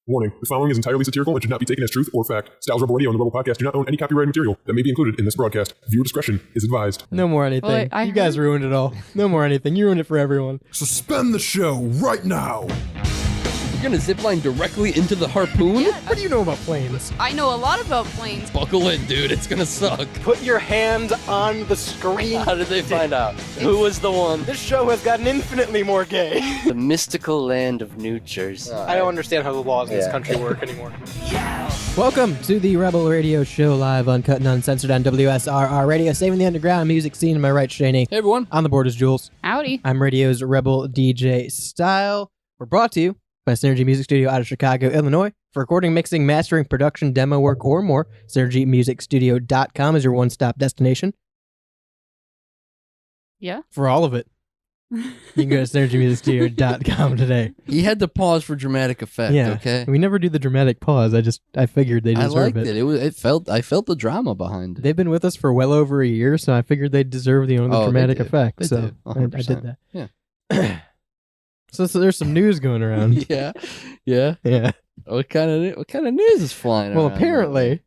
Warning, the following is entirely satirical and should not be taken as truth or fact. Styles Rebel Radio and the Rebel Podcast do not own any copyrighted material that may be included in this broadcast. Viewer discretion is advised. No more anything. Well, you guys ruined it all. No more anything. You ruined it for everyone. Suspend the show right now. You're gonna zipline directly into the harpoon? Yeah. What do you know about planes? I know a lot about planes. Buckle in, dude. It's gonna suck. Put your hand on the screen. How did they find out? Who was the one? This show has gotten infinitely more gay. The mystical land of New Jersey. I don't understand how the laws in this country work anymore. Welcome to the Rebel Radio Show, live, uncut, and uncensored on WSRR Radio, saving the underground music scene. Am I right, Shaney? Hey, everyone. On the board is Jules. Howdy. I'm radio's Rebel DJ Style. We're brought to you by Synergy Music Studio out of Chicago, Illinois. For recording, mixing, mastering, production, demo work, or more, SynergyMusicStudio.com is your one-stop destination. Yeah? For all of it. You can go to SynergyMusicStudio.com today. He had to pause for dramatic effect, Yeah. okay? We never do the dramatic pause. I figured they I deserve liked it. I felt the drama behind it. They've been with us for well over a year, so I figured they deserve the Oh, they dramatic did. effect. They So did. I did 100%. that. Yeah. So there's some news going around. Yeah. Yeah. Yeah. What kind of news is flying Well, around? apparently,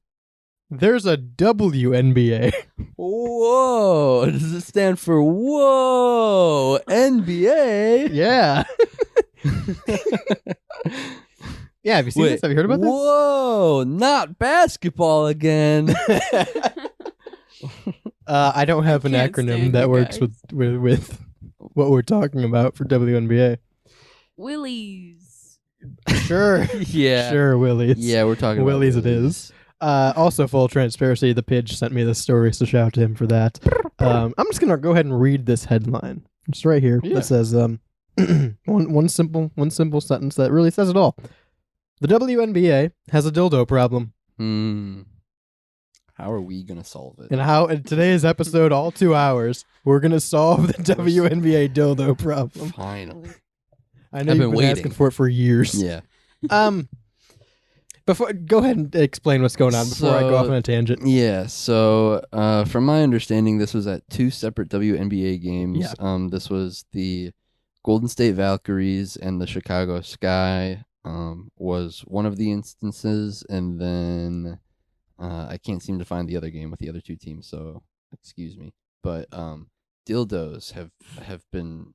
there's a WNBA. Whoa. Does it stand for whoa? NBA? Yeah. Yeah, have you seen this? Have you heard about this? Whoa, not basketball again. I don't have an can't acronym stand that you works guys. with what we're talking about for WNBA. Willies. Sure. Yeah. Sure, Willies. Yeah, we're talking Willies about it is. Also, full transparency, the Pidge sent me this story, so shout out to him for that. I'm just going to go ahead and read this headline. It's right here. Yeah. It says one simple sentence that really says it all. The WNBA has a dildo problem. How are we going to solve it? And how in today's episode, all 2 hours, we're going to solve the WNBA dildo problem. Finally. I know I've you've been been waiting. asking for it for years. Yeah. Go ahead and explain what's going on before I go off on a tangent. Yeah, so from my understanding, this was at two separate WNBA games. Yeah. This was the Golden State Valkyries and the Chicago Sky was one of the instances, and then I can't seem to find the other game with the other two teams, so excuse me. But dildos have been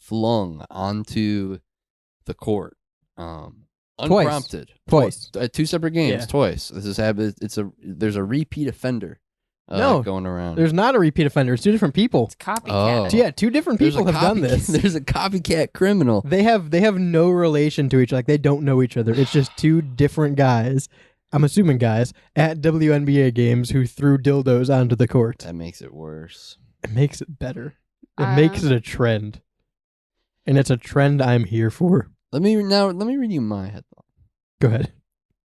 flung onto the court. Unprompted. Twice. At two separate games, Yeah. twice. This is there's a repeat offender No, going around. There's not a repeat offender. It's two different people. It's copycat. Oh. Yeah, two different There's people a have done copycat- this. There's a copycat criminal. They have no relation to each other. Like, they don't know each other. It's just two different guys, I'm assuming guys, at WNBA games who threw dildos onto the court. That makes it worse. It makes it better. It makes it a trend. And it's a trend I'm here for. Let me read you my headline. Go ahead.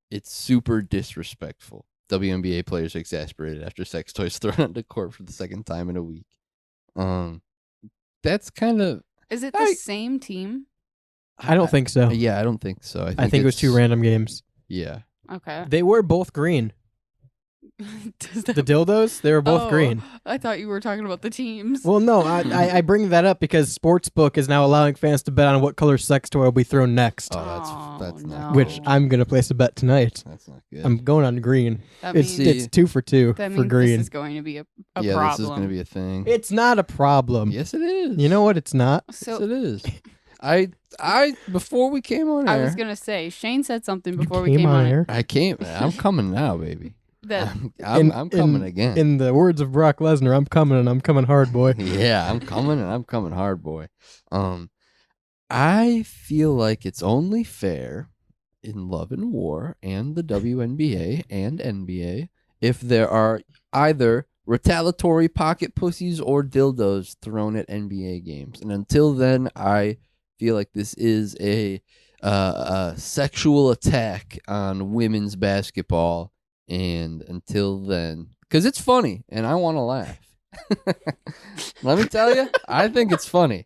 It's super disrespectful. WNBA players exasperated after sex toys thrown onto court for the second time in a week. That's kind of. Is it the same team? I don't think so. Yeah, I don't think so. I think it was two random games. Yeah. Okay. They were both green. Does that- The dildos, they were both Oh, green. I thought you were talking about the teams. Well, no, I bring that up because Sportsbook is now allowing fans to bet on what color sex toy will be thrown next, Oh, that's not. no. which I'm going to place a bet tonight. That's not good. I'm going on green. that It's means, it's 2 for 2 that for means green. this is going to be a yeah, problem. this is going to be a thing. It's not a problem. Yes, it is. You know what? It's not. Yes, So it is. I before we came on air, I was going to say, Shane said something before you we came on air. I came. I'm coming now, baby. That I'm coming again. In the words of Brock Lesnar, I'm coming and I'm coming hard, boy. Yeah, I'm coming and I'm coming hard, boy. I feel like it's only fair in Love and War and the WNBA and NBA if there are either retaliatory pocket pussies or dildos thrown at NBA games. And until then, I feel like this is a sexual attack on women's basketball. And until then, because it's funny and I want to laugh. Let me tell you, I think it's funny.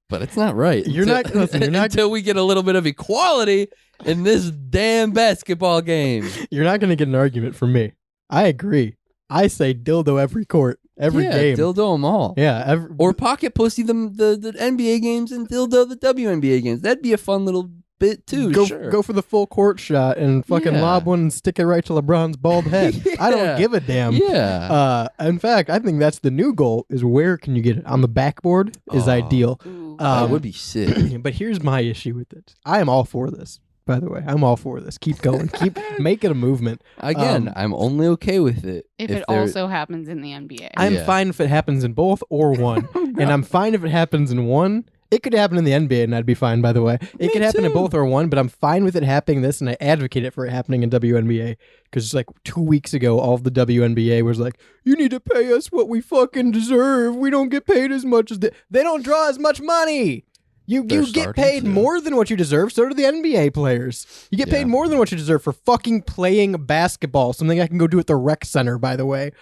But it's not right. You're not until we get a little bit of equality in this damn basketball game. You're not going to get an argument from me. I agree. I say dildo every court, every game. Dildo them all. Yeah. Or pocket pussy the NBA games and dildo the WNBA games. That'd be a fun little bit too. Go for the full court shot and fucking Yeah. lob one and stick it right to LeBron's bald head. I don't Yeah. give a damn. Yeah. In fact, I think that's the new goal: is where can you get it on the backboard is Oh. ideal. Ooh. That would be sick. But here's my issue with it. I am all for this. By the way, I'm all for this. Keep going. Keep make it a movement. Again, I'm only okay with it if it there- also happens in the NBA. I'm Yeah. fine if it happens in both or one, and I'm fine if it happens in one. It could happen in the NBA, and I'd be fine. By the way, it could happen in too. both or one, but I'm fine with it happening this, and I advocate it for it happening in WNBA because like 2 weeks ago, all of the WNBA was like, "You need to pay us what we fucking deserve. We don't get paid as much as they don't draw as much money." You They're get starting paid to. more than what you deserve. So do the NBA players. You get Yeah. paid more than what you deserve for fucking playing basketball. Something I can go do at the rec center, by the way.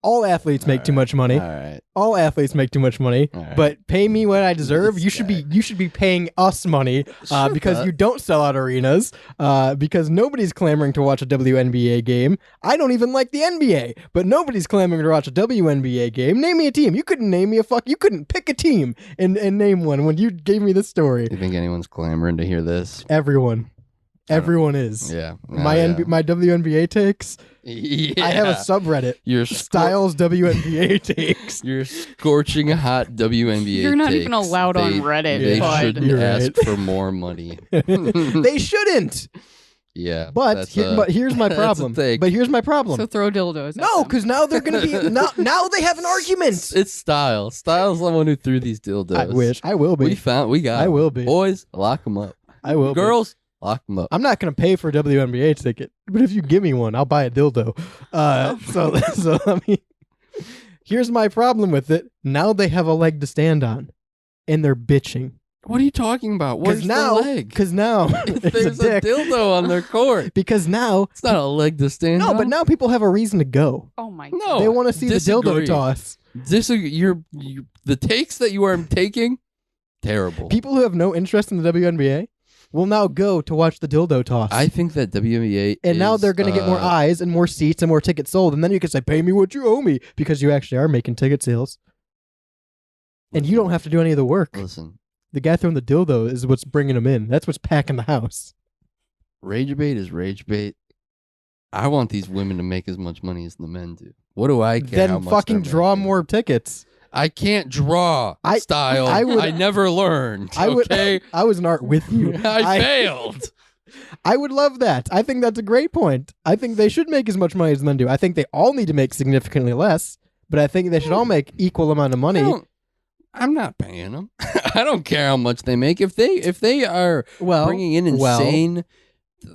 All athletes make too much money. All right. All athletes make too much money. All right. But pay me what I deserve. This You should be paying us money because up. you don't sell out arenas. Because nobody's clamoring to watch a WNBA game. I don't even like the NBA, but nobody's clamoring to watch a WNBA game. Name me a team. You couldn't name me a fuck. You couldn't pick a team and name one when you gave me this story. You think anyone's clamoring to hear this? Everyone is. Yeah. My my WNBA takes. Yeah. I have a subreddit. Your Styles WNBA takes. You're scorching hot WNBA. You're not even takes. allowed on Reddit, They bud. shouldn't You're ask right. for more money. They shouldn't. Yeah, But that's but here's my that's a problem. take. But here's my problem. So throw dildos. No, at them. because now they're gonna be now they have an argument. It's Styles. Styles the one who threw these dildos. I wish I will We be. got. I 'em. will be. Boys, lock them up. I will. Be. Girls, lock them up. I'm not gonna pay for a WNBA ticket, but if you give me one, I'll buy a dildo. So let me. Here's my problem with it. Now they have a leg to stand on, and they're bitching. What are you talking about? Where's now, the leg? Because now There's it's a a dick. dildo on their court. Because now, It's not a leg to stand no, on. but now people have a reason to go. Oh my No. They want to see the dildo disagree. toss. The takes that you are taking, terrible. People who have no interest in the WNBA will now go to watch the dildo toss. I think that WNBA and now is, they're going to get more eyes and more seats and more tickets sold. And then you can say, pay me what you owe me, because you actually are making ticket sales. And you don't have to do any of the work. Listen, The guy throwing the dildo is what's bringing them in. That's what's packing the house. rage bait is rage bait. I want these women to make as much money as the men do. What do I care? how Then much fucking they're draw making? more tickets. I can't draw style. I would- I never learned. I would. Okay, I was an art with you. I failed. I would love that. I think that's a great point. I think they should make as much money as men do. I think they all need to make significantly less, but I think they should all make equal amount of money. I'm not paying them. I don't care how much they make. If they are Well, bringing in well- insane,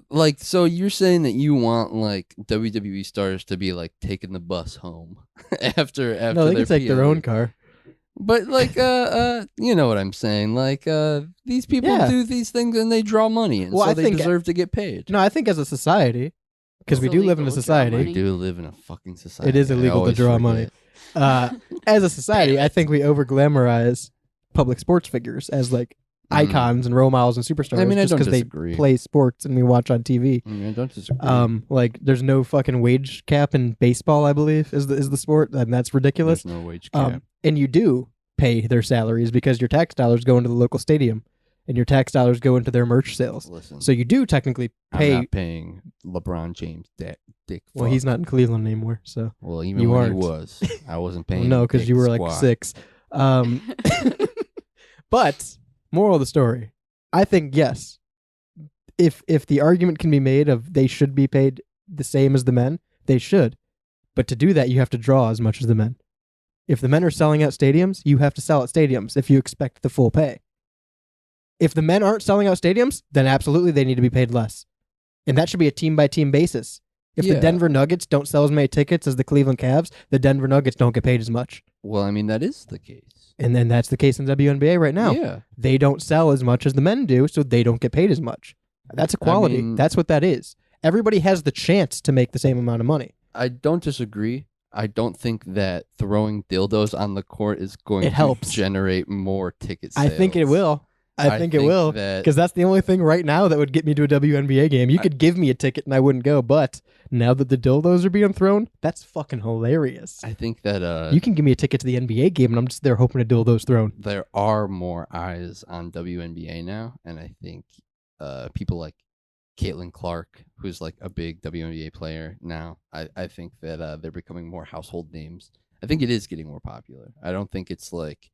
like, so you're saying that you want like WWE stars to be like taking the bus home after no, they their can take their PLE. own car. But like you know what I'm saying? Like these people Yeah. do these things and they draw money, and Well, so I they think- deserve to get paid. No, I think as a society, because we It's do live in a illegal to draw society. money. We do live in a fucking society. It is I illegal to always draw forget. money. As a society, I think we over glamorize public sports figures as like icons and role models and superstars. I mean, I just don't because they disagree. play sports and we watch on TV. I mean, I don't disagree. Like there's no fucking wage cap in baseball. I believe is the sport, and that's ridiculous. There's no wage cap. And you do pay their salaries because your tax dollars go into the local stadium, and your tax dollars go into their merch sales. Listen, So you do technically pay. I'm not paying LeBron James dick. Well, fuck. he's not in Cleveland anymore, so Well, even you when aren't. he was, I wasn't well, paying. no, because dick you were like squat. 6. But moral of the story, I think yes. If the argument can be made of they should be paid the same as the men, they should. But to do that, you have to draw as much as the men. If the men are selling out stadiums, you have to sell out stadiums if you expect the full pay. If the men aren't selling out stadiums, then absolutely they need to be paid less. And that should be a team-by-team basis. If the Yeah. Denver Nuggets don't sell as many tickets as the Cleveland Cavs, the Denver Nuggets don't get paid as much. Well, I mean, that is the case. And then that's the case in WNBA right now. Yeah. They don't sell as much as the men do, so they don't get paid as much. That's equality. mean- That's what that is. Everybody has the chance to make the same amount of money. I don't disagree. I don't think that throwing dildos on the court is going It to helps. generate more ticket I sales. think it will. I think it will, that because that's the only thing right now that would get me to a WNBA game. You could give me a ticket and I wouldn't go, but now that the dildos are being thrown, that's fucking hilarious. I think that You can give me a ticket to the NBA game and I'm just there hoping a dildo's thrown. there are more eyes on WNBA now, and I think people like Caitlin Clark, who's like a big WNBA player now, I think that they're becoming more household names. I think it is getting more popular. I don't think it's like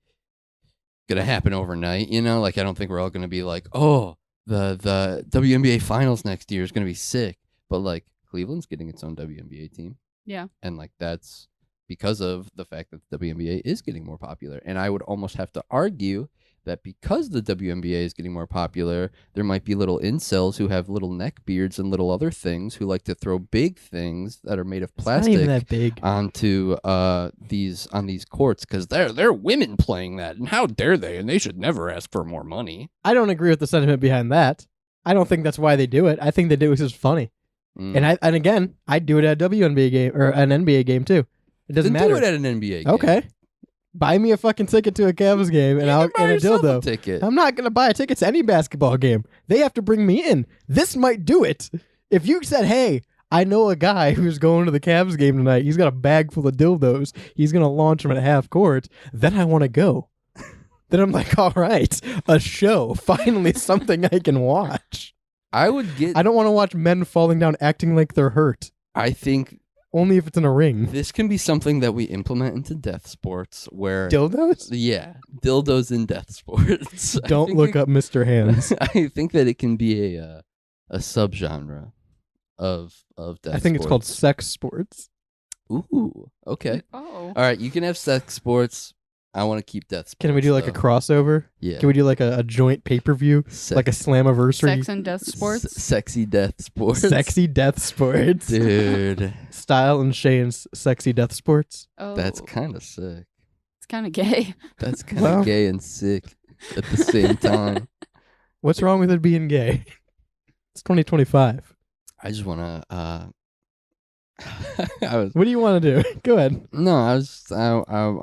gonna happen overnight, you know? Like I don't think we're all gonna be like, oh, the WNBA finals next year is gonna be sick. But like Cleveland's getting its own WNBA team. Yeah. And like that's because of the fact that the WNBA is getting more popular. And I would almost have to argue that because the WNBA is getting more popular, there might be little incels who have little neck beards and little other things who like to throw big things that are made of It's not even plastic that big. onto these courts because they're women playing that, and how dare they? And they should never ask for more money. I don't agree with the sentiment behind that. I don't think that's why they do it. I think they do it because it's funny. Mm. And again, I'd do it at a WNBA game or an NBA game too. It doesn't Then matter. do it at an NBA game. Okay. Buy me a fucking ticket to a Cavs game and You can buy and a yourself dildo. ticket. I'm not going to buy a ticket to any basketball game. They have to bring me in. This might do it. If you said, hey, I know a guy who's going to the Cavs game tonight. He's got a bag full of dildos. He's going to launch them at half court. Then I want to go. Then I'm like, all right, a show. Finally something I can watch. I would get. I don't want to watch men falling down acting like they're hurt. I think Only if it's in a ring. this can be something that we implement into death sports where Dildos? yeah, dildos in death sports. Don't look up Mr. Hands. I think that it can be a subgenre of death. I think it's called sports. sex sports. Ooh, okay. Oh. All right, you can have sex sports. I want to keep death sports. Can we do like a though. crossover? Yeah. Can we do like a joint pay-per-view? Like a Slammiversary? Sex and death sports. Sexy death sports. Sexy death sports. Dude, Style and Shane's sexy death sports. Oh. that's kind of sick. It's kind of gay. That's kind of Well. gay and sick at the same time. What's wrong with it being gay? It's 2025. I just want to I was What do you want to do? Go ahead. no, I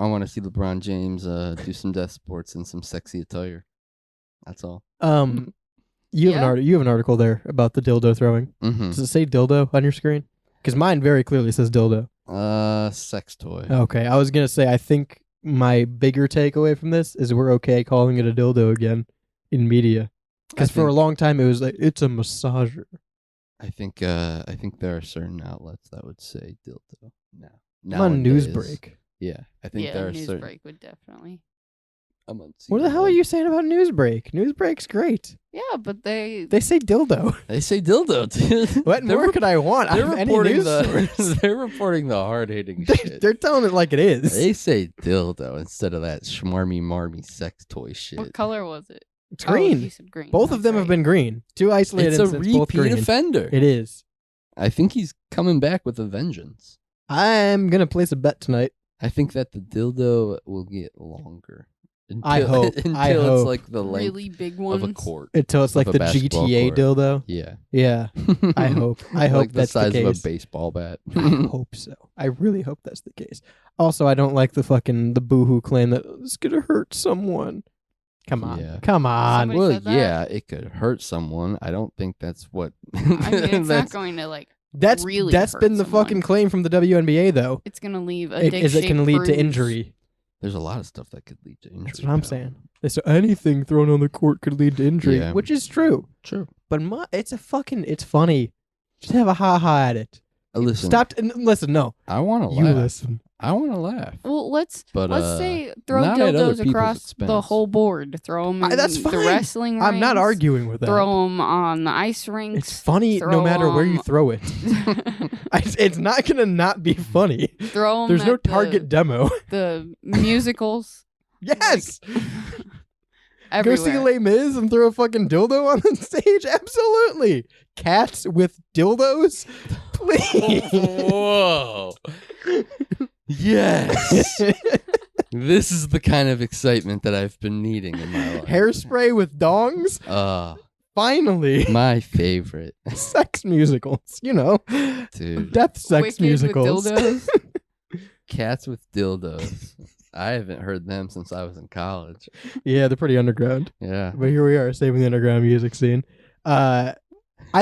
want to see LeBron James do some death sports in some sexy attire. That's all. You have Yeah. you have an article there about the dildo throwing. Mm-hmm. Does it say dildo on your screen? Because mine very clearly says dildo. Sex toy. Okay, I was gonna say I think my bigger takeaway from this is we're okay calling it a dildo again in media. Because for a long time it was like it's a massager. I think there are certain outlets that would say dildo now. I'm on Nowadays, Newsbreak. Yeah, I think Yeah, there are certain. Newsbreak would definitely. I'm on What the hell are you saying about Newsbreak? Newsbreak's great. Yeah, but they They say dildo. They say dildo, dude. What more could I want? They're out of any reporting news the source? they're reporting the hard hitting They're, shit. they're telling it like it is. They say dildo instead of that schmarmy marmy sex toy shit. what color was it? It's Oh, green. you said green. Both of That's them have right. been green. Two isolated It's a incidents, both repeat green. offender. It is. I think he's coming back with a vengeance. I'm gonna place a bet tonight. I think that the dildo will get longer. Until, I hope. Until I it's hope. like the length really big ones. of a court. Until it's like Of a the basketball GTA court. dildo. Yeah. Yeah. I hope. I hope like that's the size the of a case. baseball bat. I hope so. I really hope that's the case. Also, I don't like the boohoo claim that it's gonna hurt someone. Come on. Yeah. Come on. Somebody Well, said that? yeah, it could hurt someone. I don't think that's what. I mean, it's not that's- going to like. That's really that's hurt been the someone. fucking claim from the WNBA though. It's going to leave a Is it can lead to injury. There's a lot of stuff that could lead to injury. That's what I'm now. saying. So anything thrown on the court could lead to injury, Yeah. which is true. True. But it's funny. Just have a ha at it. Listen. Stop. Listen. No, I want to you laugh. listen. I want to laugh. Well, let's But say throw not at other dildos people's across the expense. whole board. Throw them in That's the fine. wrestling rings. I'm not arguing with that. Throw them on the ice rinks. It's funny no throw matter where you 'em- throw it. It's not gonna not be funny. Throw 'em There's no at the- target demo. The musicals. Yes. Go Everywhere. see Les Mis and throw a fucking dildo on the stage? Absolutely. Cats with dildos? Please. Whoa. Yes. This is the kind of excitement that I've been needing in my life. Hairspray with dongs? Finally. My favorite. Sex musicals, Dude. death sex Wicked musicals. with dildos. Cats with dildos. I haven't heard them since I was in college. Yeah, they're pretty underground. Yeah. But here we are, saving the underground music scene. I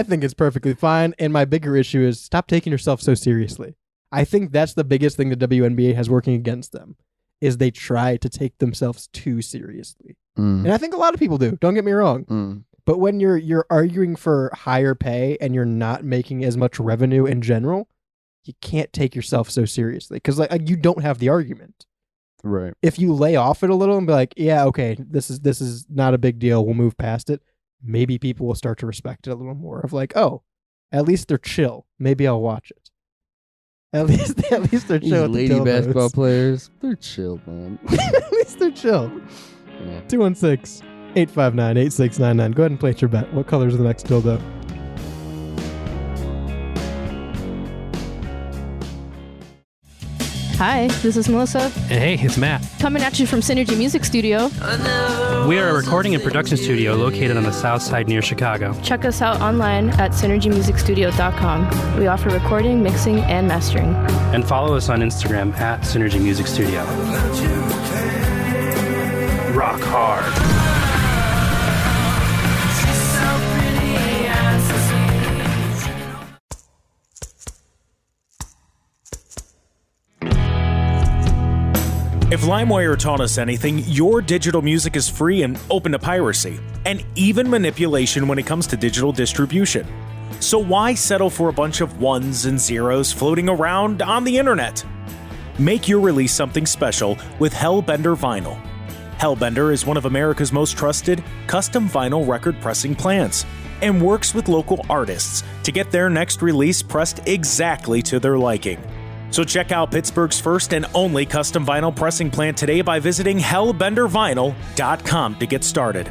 think it's perfectly fine. And my bigger issue is stop taking yourself so seriously. I think that's the biggest thing the WNBA has working against them, is they try to take themselves too seriously. And I think a lot of people do. Don't get me wrong. But when you're arguing for higher pay and you're not making as much revenue in general, you can't take yourself so seriously because like you don't have the argument. Right. If you lay off it a little and be like, yeah, okay, this is not a big deal. We'll move past it. Maybe people will start to respect it a little more. Of like, oh, at least they're chill. Maybe I'll watch it. At least they're These chill. With lady the basketball players, they're chill, man. At least they're chill. Yeah. 216-859-8699. Go ahead and place your bet. What color is the next dildo? Hi, this is Melissa, And hey, it's Matt. coming at you from Synergy Music Studio. We are a recording and production studio located on the south side near Chicago. Check us out online at synergymusicstudio.com. We offer recording, mixing, and mastering. And follow us on Instagram at Synergy Music Studio. Rock hard. If LimeWire taught us anything, your digital music is free and open to piracy, and even manipulation when it comes to digital distribution. So why settle for a bunch of ones and zeros floating around on the internet? Make your release something special with Hellbender Vinyl. Hellbender is one of America's most trusted custom vinyl record pressing plants and works with local artists to get their next release pressed exactly to their liking. So check out Pittsburgh's first and only custom vinyl pressing plant today by visiting hellbendervinyl.com to get started.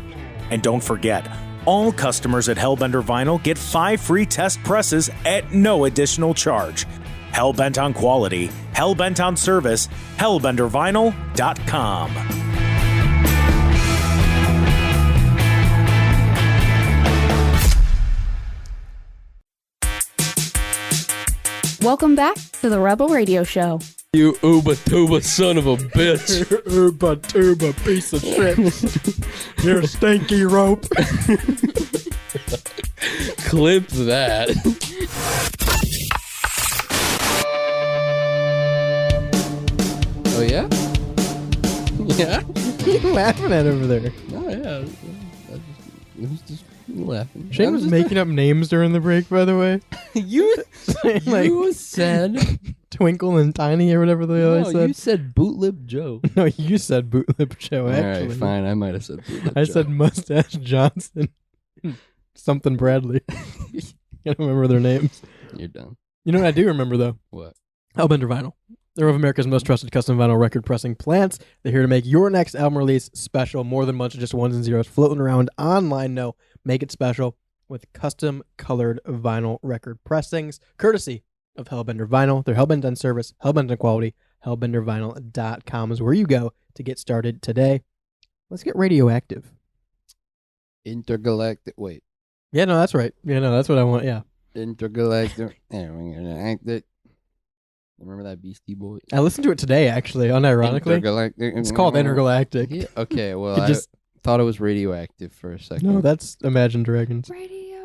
And don't forget, all customers at Hellbender Vinyl get 5 free test presses at no additional charge. Hellbent on quality, hellbent on service, hellbendervinyl.com. Welcome back to the Rebel Radio Show. You Uba Tuba son of a bitch. Uba tuba piece of shit. You're a stinky rope. Clip that. Oh, yeah? Yeah? What are you laughing at over there? Oh, yeah. I was just laughing. Shane was making up names during the break, by the way. You like said... Twinkle and Tiny or whatever they always No, said. you said Bootlip Joe. No, you said Bootlip Joe, All actually. right, fine. I might have said Bootlip I Joe. said Mustache Johnson. Something Bradley. I don't remember their names. You're done. You know what I do remember, though? What? Hellbender Vinyl. They're one of America's most trusted custom vinyl record pressing plants. They're here to make your next album release special, more than a bunch of just ones and zeros floating around online. No, make it special with custom colored vinyl record pressings, courtesy of Hellbender Vinyl. They're Hellbent on service, Hellbent on quality. Hellbendervinyl.com is where you go to get started today. Let's get radioactive. Intergalactic. Wait. Yeah, no, that's right. Yeah, no, that's what I want. Yeah. Intergalactic. Intergalactic. Remember that Beastie Boys? I listened to it today, actually, unironically. Intergalactic. It's called Intergalactic. Yeah, okay, well, It I just- thought it was radioactive for a second. No, that's Imagine Dragons.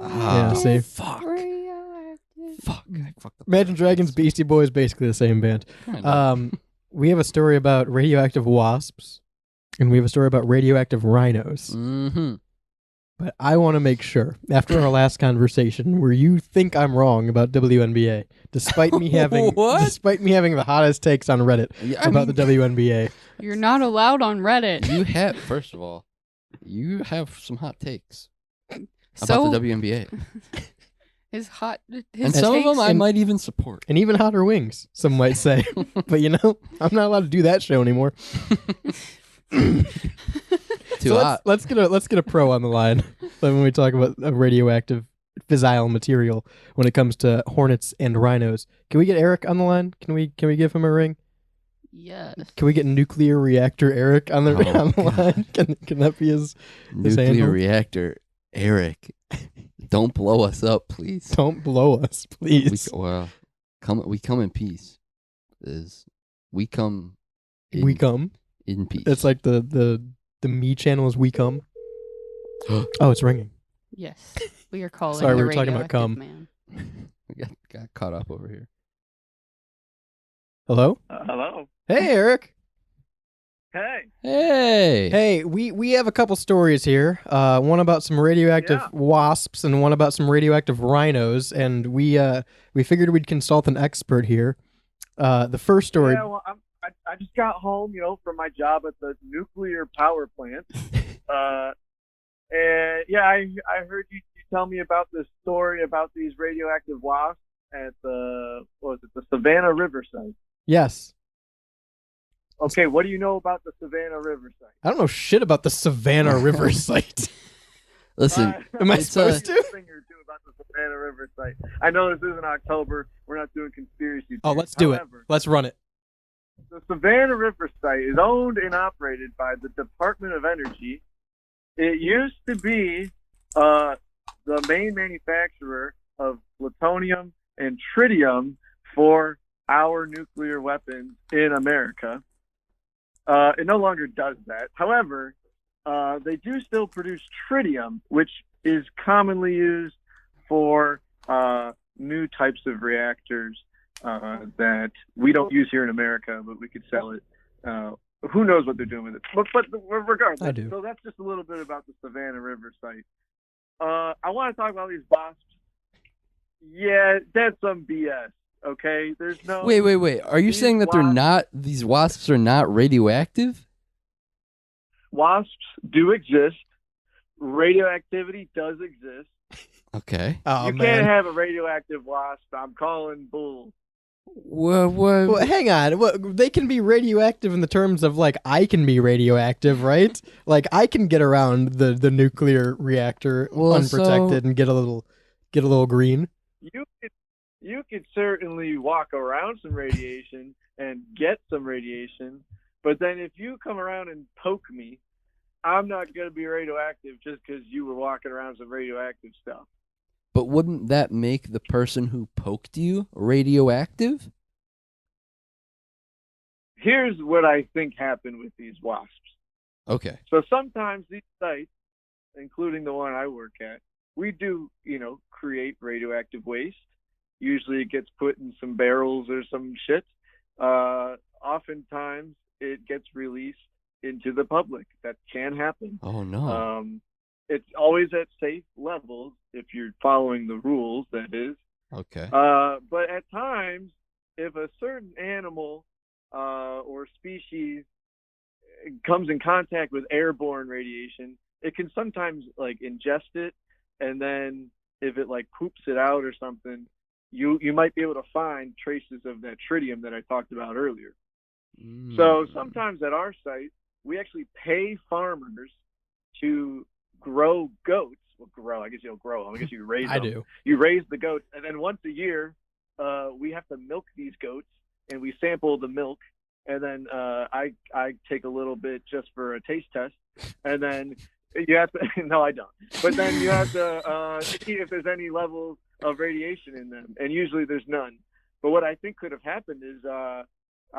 Ah, Yeah, see? Fuck. Fuck. I fucked up. Imagine Dragons, Beastie Boys, basically the same band. Kinda. We have a story about radioactive wasps, and we have a story about radioactive rhinos. Mm-hmm. But I want to make sure, after our last conversation, where you think I'm wrong about WNBA, despite me having What? despite me having the hottest takes on Reddit Yeah, about the WNBA. You're not allowed on Reddit. You have, first of all, you have some hot takes So about the WNBA. his hot his And some of takes- them I might even support. And even hotter wings, some might say. But you know, I'm not allowed to do that show anymore. Too So hot. let's get a pro on the line when we talk about a radioactive fissile material when it comes to hornets and rhinos. Can we get Eric on the line? Can we give him a ring? Yes. Can we get nuclear reactor Eric on the Oh, on the God. line? Can that be his Nuclear handle? reactor. Eric, don't blow us up, please. Don't blow us, please. We come in peace. We come. We come. In peace. It's like the me channel is We Come. Oh, it's ringing. Yes. We are calling Sorry, the we were talking about cum. radioactive man. We got caught up over here. Hello? Hello. Hey, Eric. Hey. Hey. Hey, we have a couple stories here. One about some radioactive wasps and one about some radioactive rhinos. And we figured we'd consult an expert here. The first story. Yeah, well, I just got home, from my job at the nuclear power plant. And yeah, I heard you tell me about this story about these radioactive wasps at the Savannah River site. Yes. Okay, what do you know about the Savannah River site? I don't know shit about the Savannah River site. Listen, am I supposed to? Thing or two about the Savannah River site. I know this isn't October. We're not doing conspiracy theories. Oh, let's do it. Let's run it. The Savannah River site is owned and operated by the Department of Energy. It used to be the main manufacturer of plutonium and tritium for our nuclear weapons in America. It no longer does that. However, they do still produce tritium, which is commonly used for new types of reactors that we don't use here in America, but we could sell it. Who knows what they're doing with it? But regardless, I do. So that's just a little bit about the Savannah River site. I want to talk about these wasps. Yeah, that's some BS. Okay, there's no. Wait. Are you saying that these wasps are not radioactive? Wasps do exist. Radioactivity does exist. Okay. Oh, you can't have a radioactive wasp. I'm calling bull. Well, hang on. Well, they can be radioactive in the terms of like I can be radioactive, right? Like I can get around the nuclear reactor unprotected and get a little green. You could certainly walk around some radiation and get some radiation, but then if you come around and poke me, I'm not going to be radioactive just because you were walking around some radioactive stuff. But wouldn't that make the person who poked you radioactive? Here's what I think happened with these wasps. Okay. So sometimes these sites, including the one I work at, we do, create radioactive waste. Usually it gets put in some barrels or some shit. Oftentimes it gets released into the public. That can happen. Oh, no. It's always at safe levels if you're following the rules, that is. Okay. But at times, if a certain animal or species comes in contact with airborne radiation, it can sometimes ingest it, and then if it poops it out or something, you might be able to find traces of that tritium that I talked about earlier. So sometimes at our site, we actually pay farmers to grow goats. Well, grow, I guess you don't grow them. I guess you raise them. I do. You raise the goats, and then once a year, we have to milk these goats, and we sample the milk, and then I take a little bit just for a taste test, and then you have to – no, I don't. But then you have to see if there's any levels of radiation in them, and usually there's none. But what I think could have happened is, I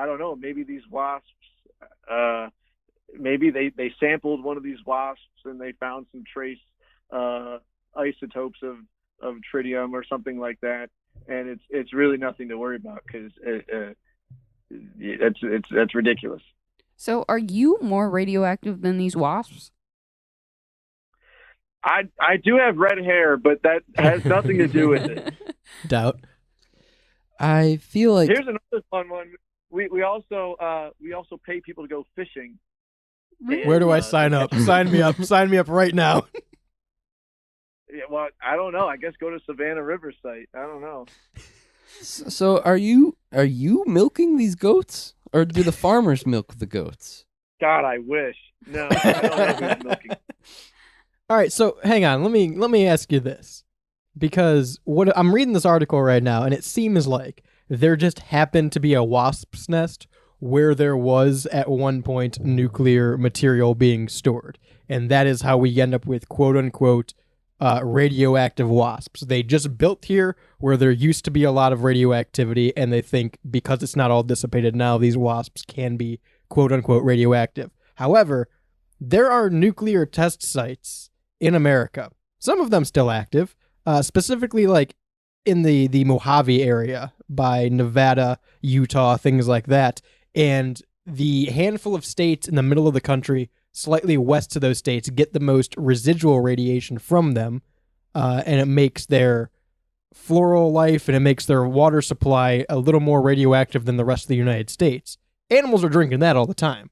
don't know, maybe these wasps maybe they sampled one of these wasps and they found some trace isotopes of tritium or something like that, and it's really nothing to worry about because that's ridiculous. So are you more radioactive than these wasps? I do have red hair, but that has nothing to do with it. Doubt. I feel like here's another fun one. We also pay people to go fishing. Where do I sign up? Sign me up. Sign me up right now. Yeah, well, I don't know. I guess go to Savannah River site. I don't know. So are you milking these goats, or do the farmers milk the goats? God, I wish. No, I don't know who's milking. All right, so hang on. Let me ask you this, because what I'm reading this article right now, and it seems like there just happened to be a wasp's nest where there was at one point nuclear material being stored, and that is how we end up with quote unquote radioactive wasps. They just built here where there used to be a lot of radioactivity, and they think because it's not all dissipated now, these wasps can be quote-unquote radioactive. However, there are nuclear test sites in America, some of them still active, specifically like in the Mojave area by Nevada, Utah, things like that. And the handful of states in the middle of the country, slightly west of those states, get the most residual radiation from them, and it makes their floral life and it makes their water supply a little more radioactive than the rest of the United States. Animals are drinking that all the time.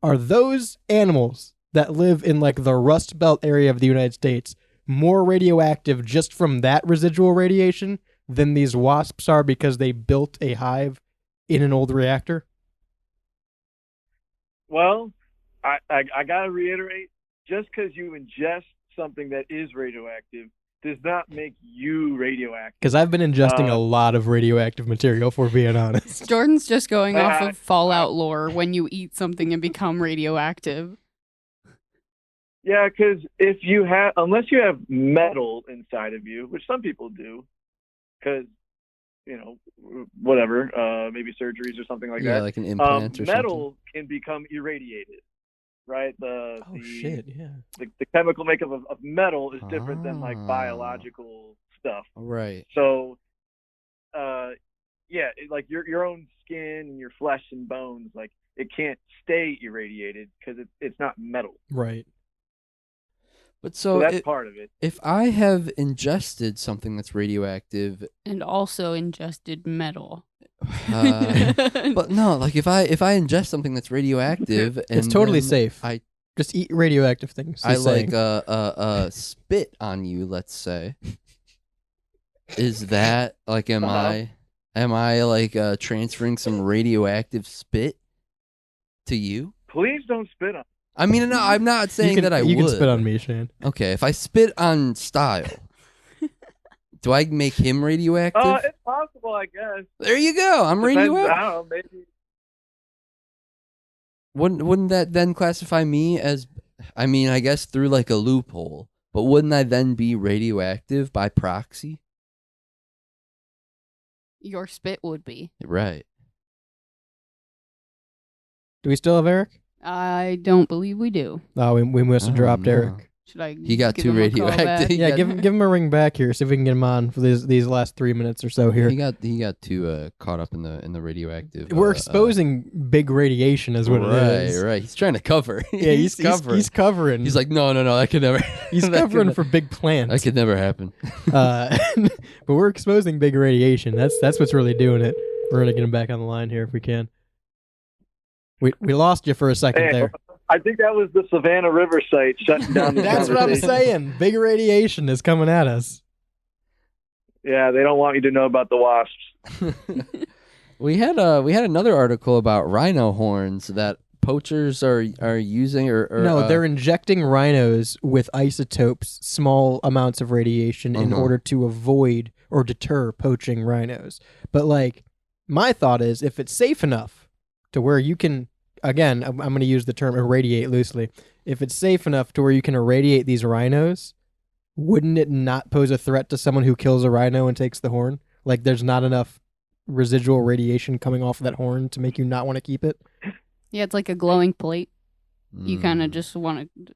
Are those animals that live in like the Rust Belt area of the United States more radioactive just from that residual radiation than these wasps are because they built a hive in an old reactor? Well, I got to reiterate, just because you ingest something that is radioactive does not make you radioactive. Because I've been ingesting a lot of radioactive material, for being honest. Jordan's just going off of Fallout lore when you eat something and become radioactive. Yeah, because unless you have metal inside of you, which some people do, because, whatever, maybe surgeries or something like that. Yeah, like an implant or metal can become irradiated, right? The chemical makeup of metal is different than like biological stuff. Right. So, like your own skin and your flesh and bones, like it can't stay irradiated because it's not metal. Right. But so that's part of it. If I have ingested something that's radioactive and also ingested metal, but no, like if I ingest something that's radioactive, and it's totally then safe. I just eat radioactive things. I like spit on you. Let's say, is that like am I like transferring some radioactive spit to you? Please don't spit on. I mean, no, I'm not saying that I would. You can spit on me, Shane. Okay, if I spit on Style, do I make him radioactive? It's possible, I guess. There you go. I'm radioactive. I don't know, maybe. Wouldn't that then classify me as? I mean, I guess through like a loophole, but wouldn't I then be radioactive by proxy? Your spit would be. Right. Do we still have Eric? I don't believe we do. Oh, we must have dropped Eric. Should I? He got too radioactive. Yeah, give him a ring back here. See if we can get him on for these last 3 minutes or so here. He got too caught up in the radioactive. We're exposing big radiation, is what it is. Right. He's trying to cover. Yeah, he's covering. He's covering. He's like, no, that could never. He's covering for big plants. That could never happen. But we're exposing big radiation. That's what's really doing it. We're gonna get him back on the line here if we can. We lost you for a second there. I think that was the Savannah River site shutting down the That's what I'm saying. Big radiation is coming at us. Yeah, they don't want you to know about the wasps. We had another article about rhino horns that poachers are using or no, they're injecting rhinos with isotopes, small amounts of radiation in order to avoid or deter poaching rhinos. But like, my thought is, if it's safe enough to where you can, again, I'm going to use the term irradiate loosely. If it's safe enough to where you can irradiate these rhinos, wouldn't it not pose a threat to someone who kills a rhino and takes the horn? Like, there's not enough residual radiation coming off of that horn to make you not want to keep it? Yeah, it's like a glowing plate. You kind of just want to...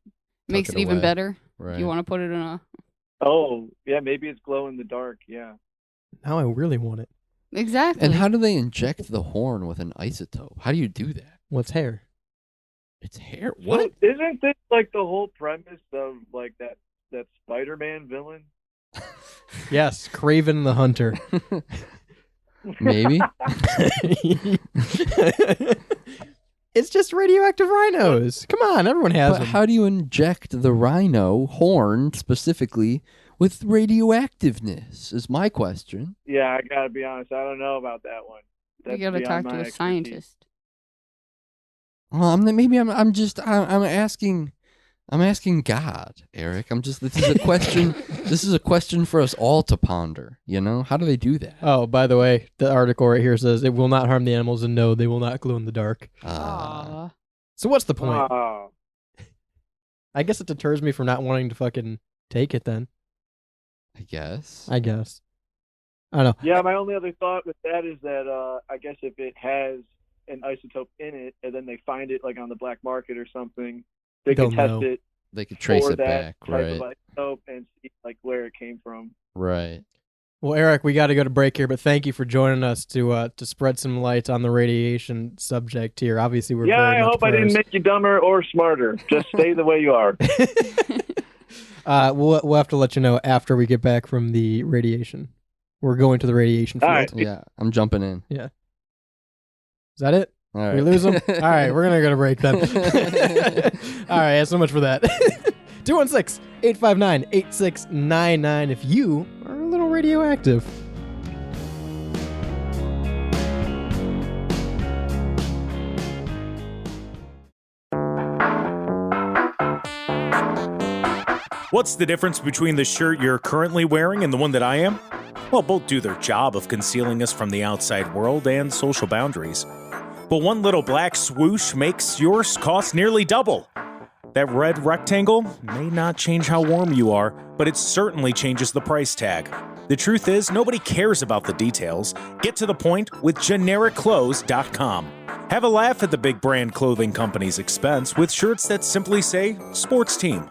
Makes it even better. Right. You want to put it in a... Oh, yeah, maybe it's glow in the dark, yeah. Now I really want it. Exactly. And how do they inject the horn with an isotope? How do you do that? Well, it's hair. It's hair? What? Isn't this like the whole premise of like that Spider-Man villain? Yes, Kraven the Hunter. Maybe. It's just radioactive rhinos. Come on, everyone has them. How do you inject the rhino horn specifically with radioactiveness is my question. Yeah, I gotta be honest. I don't know about that one. You gotta talk to a scientist. Well, I'm asking God, Eric. This is a question. This is a question for us all to ponder. You know, how do they do that? Oh, by the way, the article right here says it will not harm the animals, and no, they will not glow in the dark. So what's the point? I guess it deters me from not wanting to fucking take it. Then I guess. I don't know. Yeah, my only other thought with that is that I guess if it has an isotope in it, and then they find it like on the black market or something, they They'll can test know. it. They could trace for it that back, type right? of isotope and see like where it came from. Right. Well, Eric, we got to go to break here, but thank you for joining us to spread some light on the radiation subject here. Obviously, we're very I much hope I didn't pros. make you dumber or smarter. Just stay the way you are. We'll have to let you know after we get back from the radiation. We're going to the radiation field. All right. Yeah, I'm jumping in. Yeah. Is that it? All right. We lose them? All right, we're going to go to break then. All right, so much for that. 216-859-8699 if you are a little radioactive. What's the difference between the shirt you're currently wearing and the one that I am? Well, both do their job of concealing us from the outside world and social boundaries. But one little black swoosh makes yours cost nearly double. That red rectangle may not change how warm you are, but it certainly changes the price tag. The truth is, nobody cares about the details. Get to the point with GenericClothes.com. Have a laugh at the big brand clothing company's expense with shirts that simply say sports team,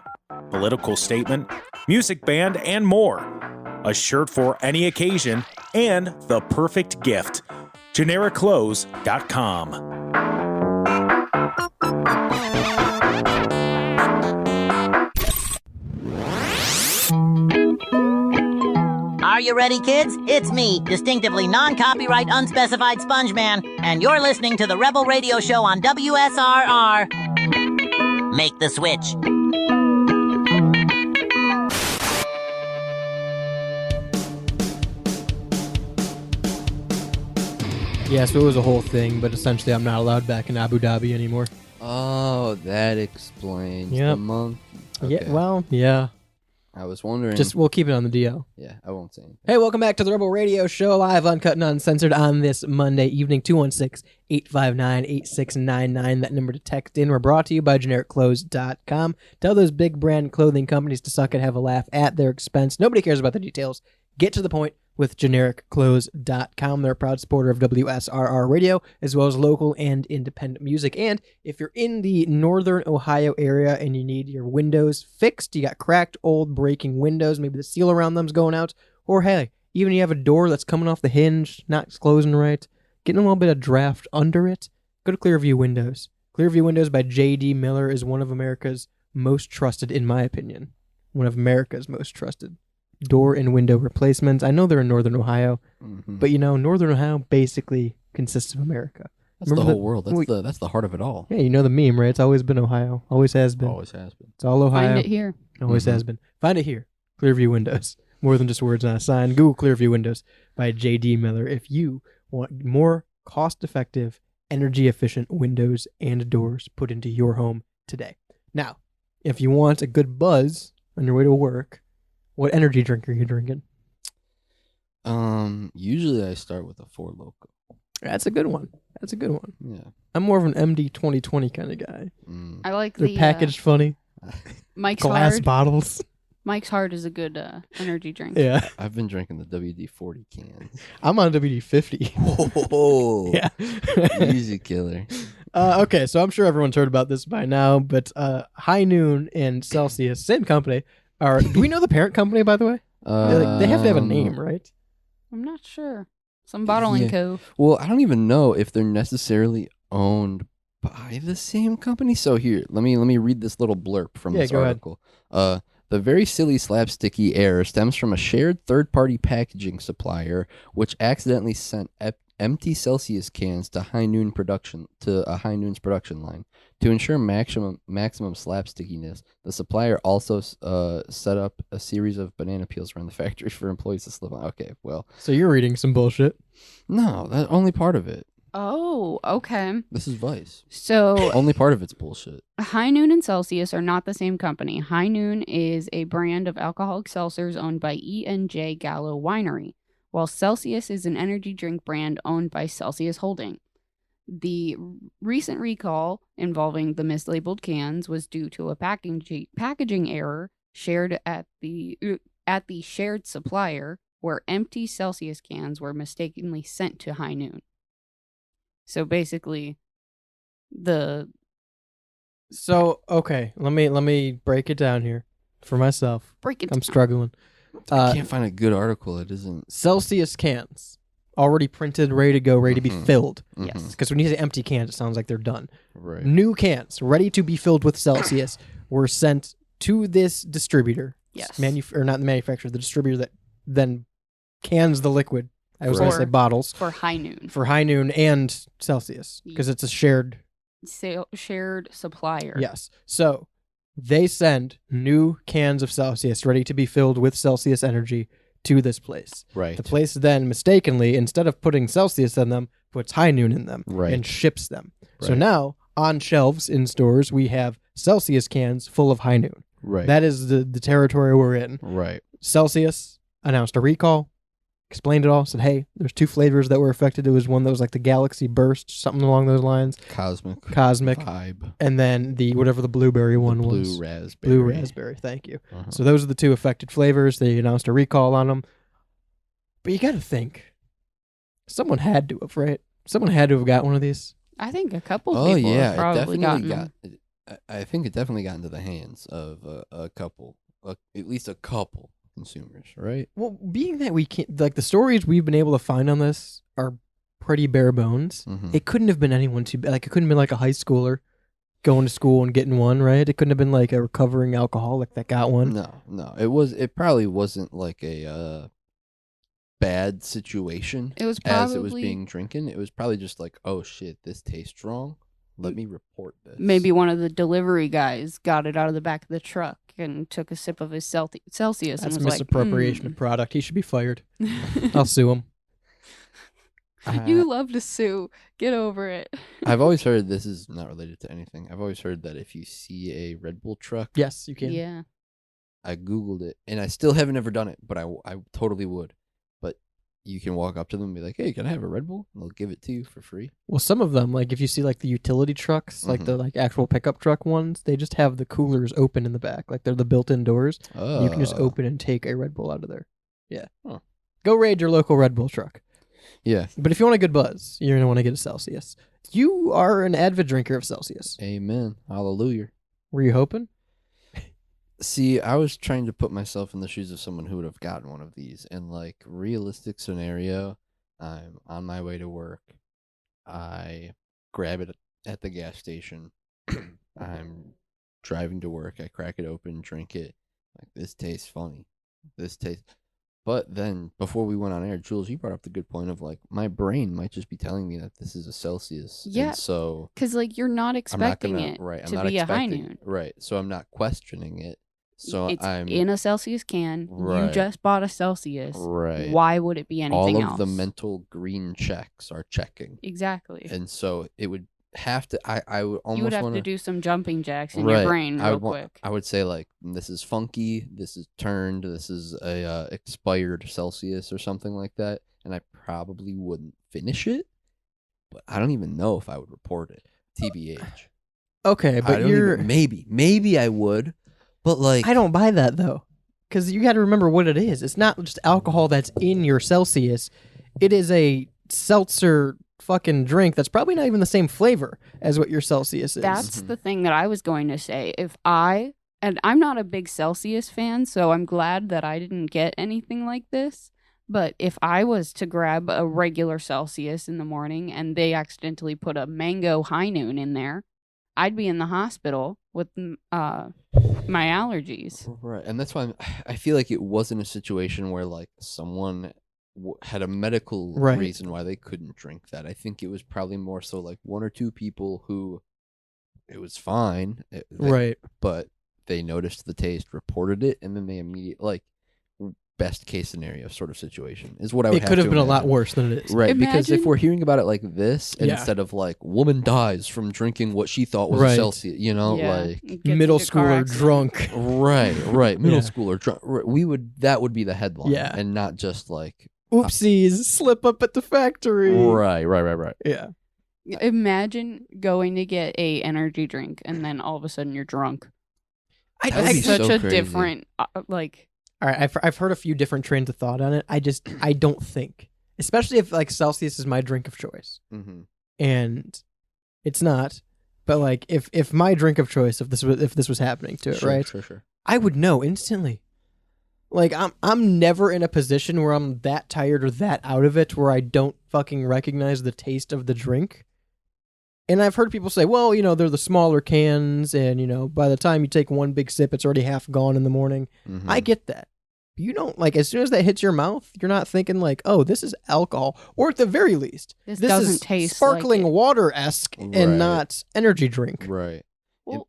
political statement, music band, and more. A shirt for any occasion and the perfect gift. GenericClothes.com. Are you ready, kids? It's me, distinctively non-copyright unspecified Sponge Man, and you're listening to the Rebel Radio Show on WSRR. Make the switch. Yeah, so it was a whole thing, but essentially I'm not allowed back in Abu Dhabi anymore. Oh, that explains the Yep. month. Yeah, well, yeah. I was wondering. Just we'll keep it on the DL. Yeah, I won't say anything. Hey, welcome back to the Rebel Radio Show, live, uncut, and uncensored on this Monday evening, 216-859-8699. That number to text in. We're brought to you by GenericClothes.com. Tell those big brand clothing companies to suck and have a laugh at their expense. Nobody cares about the details. Get to the point with GenericClothes.com. They're a proud supporter of WSRR Radio, as well as local and independent music. And if you're in the northern Ohio area and you need your windows fixed, you got cracked, old, breaking windows, maybe the seal around them's going out, or hey, even you have a door that's coming off the hinge, not closing right, getting a little bit of draft under it, go to Clearview Windows. Clearview Windows by J.D. Miller is one of America's most trusted, in my opinion, one of America's most trusted door and window replacements. I know they're in Northern Ohio, but you know, Northern Ohio basically consists of America. That's the whole world. That's the heart of it all. Yeah, you know the meme, right? It's always been Ohio. Always has been. Always has been. It's all Ohio. Find it here. Always has been. Find it here. Clearview Windows. More than just words on a sign. Google Clearview Windows by J.D. Miller if you want more cost-effective, energy-efficient windows and doors put into your home today. Now, if you want a good buzz on your way to work, what energy drink are you drinking? Usually I start with a Four Loko. That's a good one. That's a good one. Yeah. I'm more of an MD 2020 kind of guy. I like They're the packaged funny. Mike's Glass Hard. bottles. Mike's Hard is a good energy drink. Yeah. I've been drinking the WD-40 cans. I'm on WD-50. Oh, yeah. Easy killer. Okay, so I'm sure everyone's heard about this by now, but High Noon and Celsius, same company. Do we know the parent company, by the way? They have to have a name, right? I'm not sure. Some bottling co. Well, I don't even know if they're necessarily owned by the same company. So here, let me read this little blurb from this article. The very silly slapsticky error stems from a shared third-party packaging supplier, which accidentally sent empty Celsius cans to High Noon's production line. To ensure maximum slapstickiness, the supplier also set up a series of banana peels around the factory for employees to slip on. Okay, well. So you're reading some bullshit. No, that's only part of it. Oh, okay. This is Vice. So only part of it's bullshit. High Noon and Celsius are not the same company. High Noon is a brand of alcoholic seltzers owned by E&J Gallo Winery, while Celsius is an energy drink brand owned by Celsius Holding. The recent recall involving the mislabeled cans was due to a packaging error shared at the shared supplier, where empty Celsius cans were mistakenly sent to High Noon. So basically, okay, let me break it down here for myself. I'm struggling. I can't find a good article. It isn't Celsius cans already printed, ready to go, ready to be filled. Yes. Because when you say empty cans, it sounds like they're done. right. New cans ready to be filled with Celsius were sent to this distributor. Yes. Or not the manufacturer, the distributor that then cans the liquid. I was going to say bottles. For High Noon. For High Noon and Celsius, because it's a shared Shared supplier. Yes. So they send new cans of Celsius ready to be filled with Celsius energy to this place. Right. The place then mistakenly, instead of putting Celsius in them, puts High Noon in them and ships them. So Right. now on shelves in stores, we have Celsius cans full of High Noon. Right. That is the territory we're in. Right. Celsius announced a recall, explained it all, said, hey, there's 2 flavors that were affected. It was one that was like the Galaxy Burst, something along those lines. Cosmic Vibe. And then the whatever the blueberry one was. Blue raspberry, thank you. So those are the 2 affected flavors. They announced a recall on them. But you got to think, someone had to have, right? Someone had to have got one of these. I think a couple people have probably gotten them. I think it definitely got into the hands of a couple, at least a couple consumers, right? Well, being that we can't, like the stories we've been able to find on this are pretty bare bones. It couldn't have been anyone too, like it couldn't have been like a high schooler going to school and getting one, right? It couldn't have been like a recovering alcoholic that got one. No. It probably wasn't like a bad situation. It was probably, as it was being drinking. It was probably just like, oh shit, this tastes wrong. Let me report this. Maybe one of the delivery guys got it out of the back of the truck and took a sip of his Celsius. That's and was misappropriation of product. He should be fired. I'll sue him. You love to sue. Get over it. I've always heard, this is not related to anything. I've always heard that if you see a Red Bull truck, yes, you can. Yeah. I Googled it, and I still haven't ever done it, but I totally would. But you can walk up to them and be like, hey, can I have a Red Bull? And they'll give it to you for free. Well, some of them, like if you see like the utility trucks, like the like actual pickup truck ones, they just have the coolers open in the back. Like they're the built-in doors. You can just open and take a Red Bull out of there. Yeah. Huh. Go raid your local Red Bull truck. Yeah. But if you want a good buzz, you're going to want to get a Celsius. You are an avid drinker of Celsius. Amen. Hallelujah. Were you hoping? See, I was trying to put myself in the shoes of someone who would have gotten one of these. And, like, realistic scenario, I'm on my way to work. I grab it at the gas station. I'm driving to work. I crack it open, drink it. Like, this tastes funny. But then, before we went on air, Jules, you brought up the good point of, like, my brain might just be telling me that this is a Celsius. Yeah. And so... Because, like, you're not expecting it to be a High Noon. Right. So I'm not questioning it. So it's I'm in a Celsius can. Right. You just bought a Celsius. Right. Why would it be anything else? All of the mental green checks are checking. Exactly. And so it would have to. I would almost. You would have to do some jumping jacks in your brain real quick. I would say like this is funky. This is turned. This is a expired Celsius or something like that. And I probably wouldn't finish it. But I don't even know if I would report it. TBH. Okay, but maybe I would. But like, I don't buy that though, because you got to remember what it is. It's not just alcohol that's in your Celsius. It is a seltzer fucking drink that's probably not even the same flavor as what your Celsius is. That's the thing that I was going to say. And I'm not a big Celsius fan, so I'm glad that I didn't get anything like this. But if I was to grab a regular Celsius in the morning and they accidentally put a mango High Noon in there, I'd be in the hospital with my allergies. Right, and that's why I feel like it wasn't a situation where like someone had a medical reason why they couldn't drink that. I think it was probably more so like one or two people who it was fine, but they noticed the taste, reported it, and then they immediately like best case scenario sort of situation is what I would have to It could have been imagine. A lot worse than it is. Right, because if we're hearing about it like this, instead of like woman dies from drinking what she thought was a Celsius, you know, like middle schooler drunk. Right, middle schooler drunk. That would be the headline, and not just like oopsies, slip up at the factory. Right. Yeah. Imagine going to get a energy drink and then all of a sudden you're drunk. That's such a different like. All right, I've heard a few different trains of thought on it. I don't think, especially if like Celsius is my drink of choice, and it's not. But like, if my drink of choice, if this was happening to it, right? Sure. I would know instantly. Like, I'm never in a position where I'm that tired or that out of it where I don't fucking recognize the taste of the drink. And I've heard people say, well, you know, they're the smaller cans, and, you know, by the time you take one big sip, it's already half gone in the morning. Mm-hmm. I get that. You don't, like, as soon as that hits your mouth, you're not thinking, like, oh, this is alcohol. Or at the very least, This this doesn't is taste sparkling like it. water-esque Right. and not energy drink. Right. Well,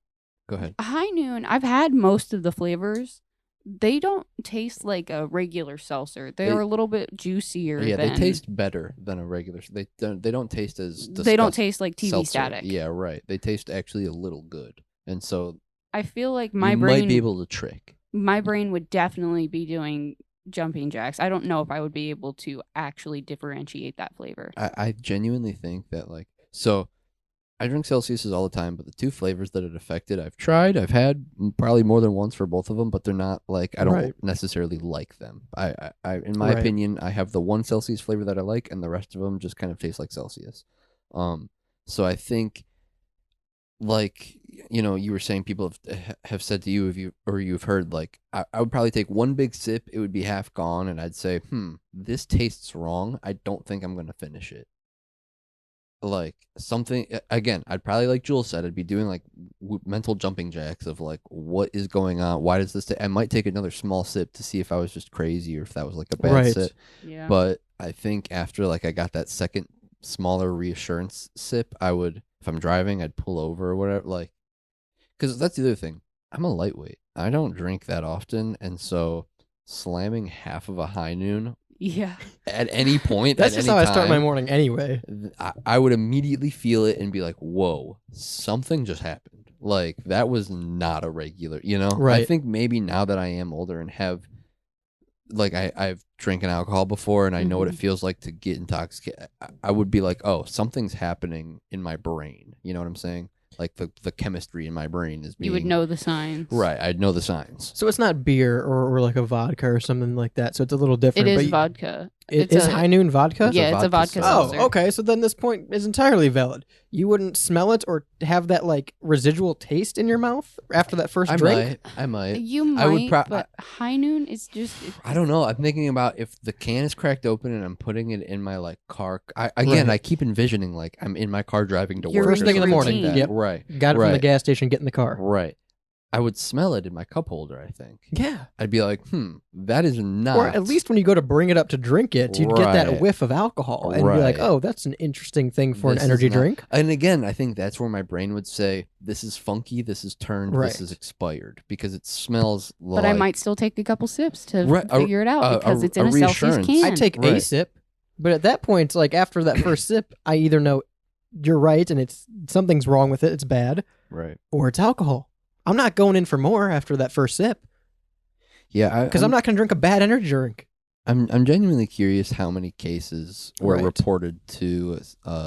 Go ahead. High Noon, I've had most of the flavors. They don't taste like a regular seltzer. They're a little bit juicier. Yeah, than... they taste better than a regular. They don't taste as. They don't taste like TV seltzer. static. Yeah, right. They taste actually a little good, and so I feel like you my brain might be able to trick. My brain would definitely be doing jumping jacks. I don't know if I would be able to actually differentiate that flavor. I genuinely think that, like, so I drink Celsiuses all the time, but the two flavors that it affected, I've tried. I've had probably more than once for both of them, but they're not like, I don't necessarily like them. I in my opinion, I have the one Celsius flavor that I like, and the rest of them just kind of taste like Celsius. So I think, like, you know, you were saying people have said to you, you've heard, like, I would probably take one big sip, it would be half gone, and I'd say, this tastes wrong. I don't think I'm going to finish it. Like, something, again, I'd probably, like Jules said, I'd be doing, like, mental jumping jacks of, like, what is going on? Why does this I might take another small sip to see if I was just crazy or if that was, like, a bad sip. Yeah. But I think after, like, I got that second smaller reassurance sip, I would, if I'm driving, I'd pull over or whatever, like, because that's the other thing. I'm a lightweight. I don't drink that often, and so slamming half of a High Noon at any point, that's just how I start my morning anyway. I would immediately feel it and be like, whoa, something just happened. Like, that was not a regular, you know? Right. I think maybe now that I am older and have, like, I've drinking alcohol before and I know what it feels like to get intoxicated, I would be like, oh, something's happening in my brain. You know what I'm saying? Like, the chemistry in my brain is being... You would know the signs. Right, I'd know the signs. So it's not beer or like a vodka or something like that. So it's a little different. It is vodka. Is High Noon vodka? Yeah, it's a vodka seltzer. Oh, okay. So then this point is entirely valid. You wouldn't smell it or have that, like, residual taste in your mouth after that first drink? I might. You might, but High Noon is just... I don't know. I'm thinking about if the can is cracked open and I'm putting it in my, like, car. I keep envisioning, like, I'm in my car driving to work. First thing in the morning. Like yep. Right. Got it from the gas station, get in the car. Right. I would smell it in my cup holder, I think. Yeah. I'd be like, that is not... Or at least when you go to bring it up to drink it, you'd get that whiff of alcohol. And be like, oh, that's an interesting thing for an energy drink. And again, I think that's where my brain would say, this is funky, this is turned, this is expired. Because it smells like... But I might still take a couple sips to figure it out because it's in a Celsius can. I take a sip, but at that point, like, after that first sip, I either know you're right and it's something's wrong with it, it's bad, right, or it's alcohol. I'm not going in for more after that first sip. Yeah, because I'm not going to drink a bad energy drink. I'm genuinely curious how many cases were reported to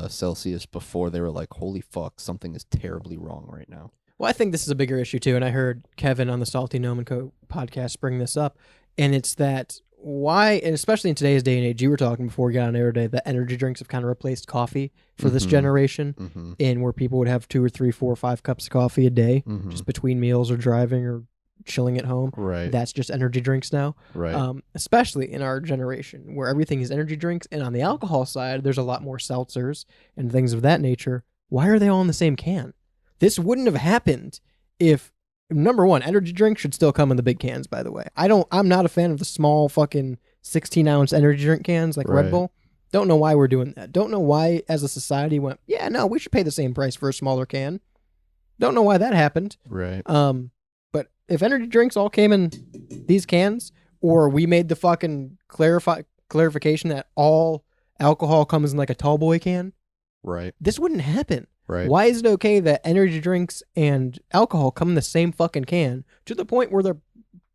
Celsius before they were like, holy fuck, something is terribly wrong right now. Well, I think this is a bigger issue too, and I heard Kevin on the Salty Gnome & Co. podcast bring this up, and it's that why, and especially in today's day and age, you were talking before we got on air today, that energy drinks have kind of replaced coffee for this generation, and where people would have 2 or 3, 4 or 5 cups of coffee a day, just between meals or driving or chilling at home. Right. That's just energy drinks now. Right. Especially in our generation, where everything is energy drinks, and on the alcohol side, there's a lot more seltzers and things of that nature. Why are they all in the same can? This wouldn't have happened if... Number one, energy drinks should still come in the big cans, by the way. I'm not a fan of the small fucking 16-ounce energy drink cans like Red Bull. Don't know why we're doing that. Don't know why, as a society, went, yeah, no, we should pay the same price for a smaller can. Don't know why that happened. Right. But if energy drinks all came in these cans, or we made the fucking clarification that all alcohol comes in like a tall boy can, right, this wouldn't happen. Right. Why is it okay that energy drinks and alcohol come in the same fucking can to the point where they're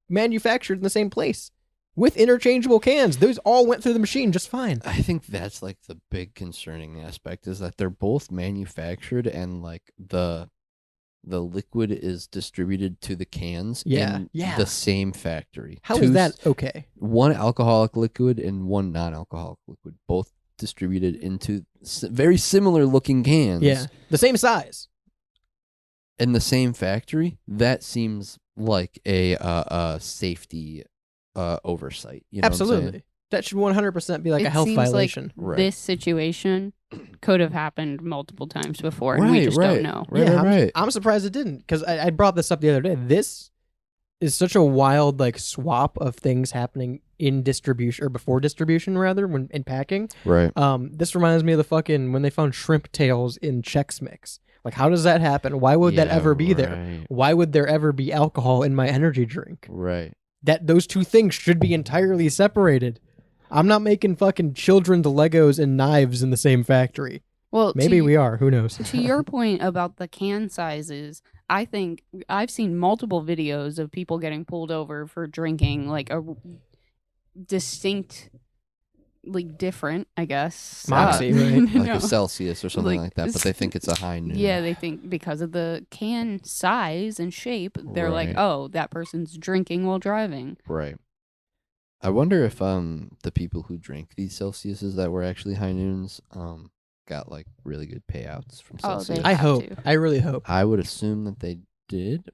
manufactured in the same place with interchangeable cans? Those all went through the machine just fine. I think that's like the big concerning aspect is that they're both manufactured and like the liquid is distributed to the cans in the same factory. How is that okay? One alcoholic liquid and one non-alcoholic liquid, both distributed into very similar looking cans. Yeah, the same size. In the same factory, that seems like a safety oversight. You know Absolutely. what I'm saying? That should 100% be like It a health seems violation. Like this situation could have happened multiple times before, and we just don't know. I'm surprised it didn't, because I brought this up the other day. This is such a wild like swap of things happening in distribution, or before distribution rather, when in packing. Right. This reminds me of the fucking when they found shrimp tails in Chex Mix. Like, how does that happen? Why would that ever be there? Why would there ever be alcohol in my energy drink? Right. That those two things should be entirely separated. I'm not making fucking children's Legos and knives in the same factory. Well, maybe we are. Who knows? To your point about the can sizes, I think I've seen multiple videos of people getting pulled over for drinking like a distinct, like different, I guess. Moxie, right? Like a Celsius or something like that, but they think it's a High Noon. Yeah, they think because of the can size and shape, they're like, oh, that person's drinking while driving. Right. I wonder if the people who drank these Celsiuses that were actually High Noons got like really good payouts from Celsius. I hope. I really hope. I would assume that they did.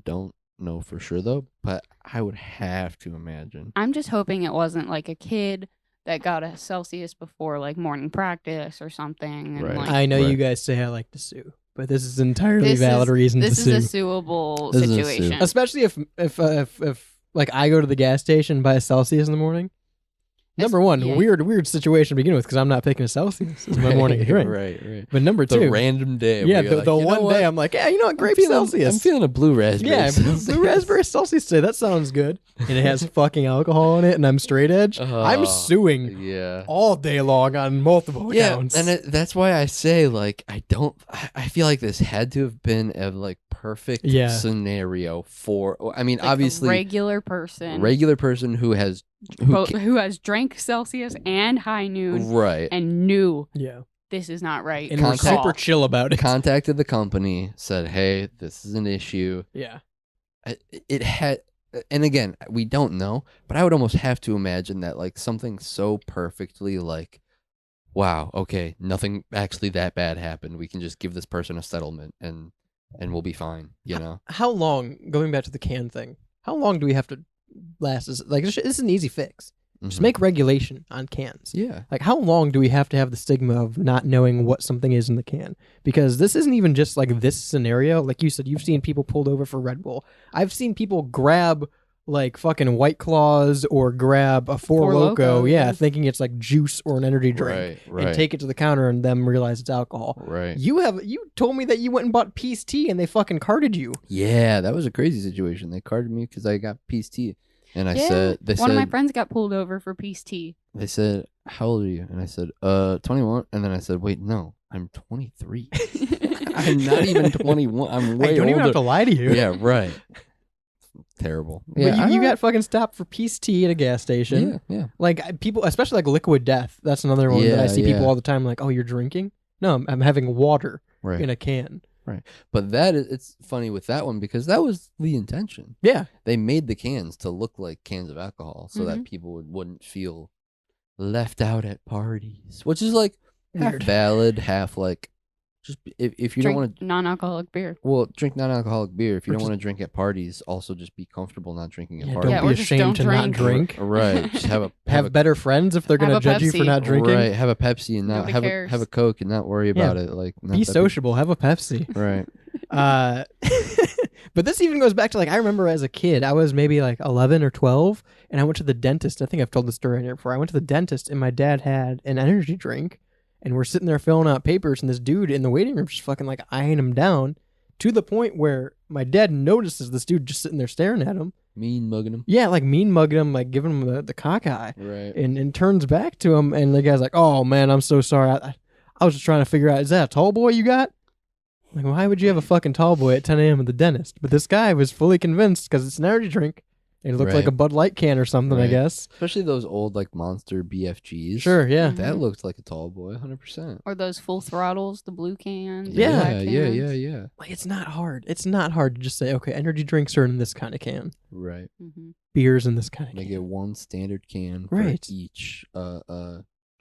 Don't know for sure though, but I would have to imagine. I'm just hoping it wasn't like a kid that got a Celsius before like morning practice or something. And, like, I know you guys say I like to sue, but this is entirely valid reason to sue. This is a suable situation. Especially if like I go to the gas station and buy a Celsius in the morning. Number one, weird situation to begin with, because I'm not picking a Celsius as my morning drink. Right. But number two, the random day. Yeah, where the one day I'm like, yeah, you know what, grape Celsius. I'm feeling a blue raspberry. Yeah, Celsius. blue raspberry Celsius today. That sounds good. And it has fucking alcohol in it, and I'm straight edge. I'm suing all day long on multiple accounts. And that's why I say, like, I feel like this had to have been a like perfect scenario for. I mean, like obviously, a regular person who has. Who has drank Celsius and High Noon, right? And knew, this is not right, and we're super chill about it. Contacted the company, said, "Hey, this is an issue." Yeah, it had, and again, we don't know, but I would almost have to imagine that like something so perfectly like, wow, okay, nothing actually that bad happened. We can just give this person a settlement, and we'll be fine. You know? How long? Going back to the can thing, how long do we have to last? Like this is an easy fix. Just make regulation on cans. Yeah. Like, how long do we have to have the stigma of not knowing what something is in the can? Because this isn't even just like this scenario. Like you said, you've seen people pulled over for Red Bull. I've seen people grab like fucking White Claws or grab a Four Loko, thinking it's like juice or an energy drink, and take it to the counter and them realize it's alcohol. Right. You told me that you went and bought Peace Tea and they fucking carded you. Yeah, that was a crazy situation. They carded me because I got Peace Tea. And I said, one of my friends got pulled over for Peace Tea. They said, how old are you? And I said, 21. And then I said, wait, no, I'm 23. I'm not even 21. I'm way older. I don't even have to lie to you. Yeah, right. Terrible. But you got fucking stopped for Peace Tea at a gas station. Yeah. Like people, especially like Liquid Death. That's another one that I see people all the time like, oh, you're drinking? No, I'm having water in a can. Right. But it's funny with that one because that was the intention. Yeah. They made the cans to look like cans of alcohol so that people wouldn't feel left out at parties, which is like half valid, half like just if you don't want to non-alcoholic beer. Well, drink non-alcoholic beer. If you don't want to drink at parties, also just be comfortable not drinking at parties. Don't be ashamed to not drink. Right. Just have better friends if they're going to judge you for not drinking. Right. Have a Pepsi and not have a Coke and not worry about it. Like be sociable. Have a Pepsi. Right. But this even goes back to like I remember as a kid, I was maybe like 11 or 12, and I went to the dentist. I think I've told the story in here before. I went to the dentist, and my dad had an energy drink. And we're sitting there filling out papers, and this dude in the waiting room just fucking like eyeing him down to the point where my dad notices this dude just sitting there staring at him. Mean mugging him. Yeah, like mean mugging him, like giving him the cock eye. Right. And turns back to him, and the guy's like, oh man, I'm so sorry. I was just trying to figure out, is that a tall boy you got? Like, why would you have a fucking tall boy at 10 a.m. at the dentist? But this guy was fully convinced because it's an energy drink. It looked like a Bud Light can or something, I guess. Especially those old like Monster BFGs. Sure, yeah. That looked like a tall boy, 100%. Or those Full Throttles, the blue cans. Yeah. Like, it's not hard. It's not hard to just say, okay, energy drinks are in this kind of can. Right. Beers in this kind of can. They get one standard can for each